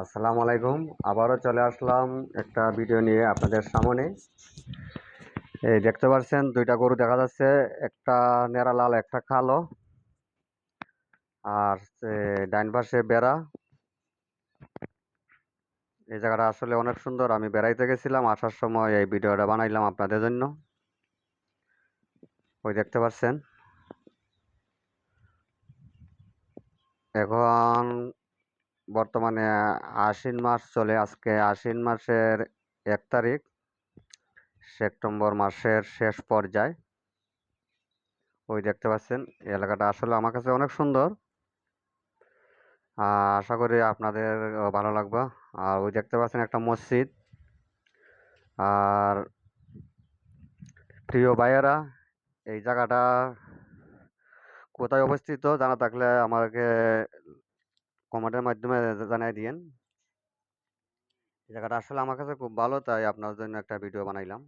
আসসালামু আলাইকুম। আবারও চলে আসলাম একটা ভিডিও নিয়ে আপনাদের সামনে। এই দেখতে পাচ্ছেন দুইটা গরু দেখা যাচ্ছে, একটা নেড়া লাল একটা কালো। আর ডাইন পাশে বেড়া। এই জায়গাটা আসলে অনেক সুন্দর। আমি বেড়াইতে গেছিলাম, আসার সময় এই ভিডিওটা বানাইলাম আপনাদের জন্য। ওই দেখতে পাচ্ছেন। এখন বর্তমানে আশ্বিন মাস চলে, আজকে আশ্বিন মাসের 1 তারিখ, সেপ্টেম্বর মাসের শেষ পর্যায়ে। ওই দেখতে পাচ্ছেন, এই এলাকাটা আসলে আমার কাছে অনেক সুন্দর। আশা করি আপনাদের ভালো লাগবে। আর ওই দেখতে পাচ্ছেন একটা মসজিদ। আর প্রিয় ভাইয়েরা, এই জায়গাটা কোথায় অবস্থিত জানা থাকলে আমাকে কমেন্টের মাধ্যমে জানিয়ে দিয়েন। এই জায়গাটা আসলে আমার কাছে খুব ভালো, তাই আপনার জন্য একটা ভিডিও বানাইলাম।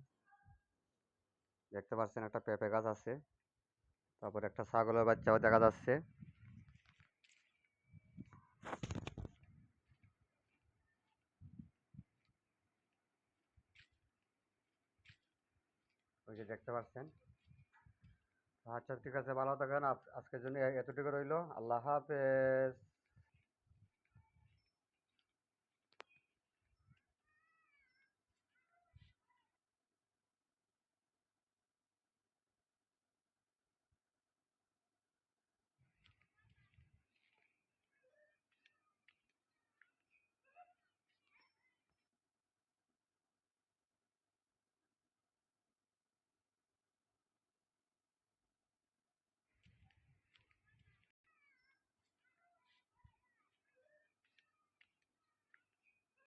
দেখতে পাচ্ছেন একটা পেঁপে গাছ আছে, তারপর একটা ছাগলের বাচ্চাও দেখা যাচ্ছে। ওই যে দেখতে পাচ্ছেন। আচ্ছা, ঠিক আছে, ভালো থাকেন। আজকের জন্য এতটুকু রইলো। আল্লাহ হাফেজ।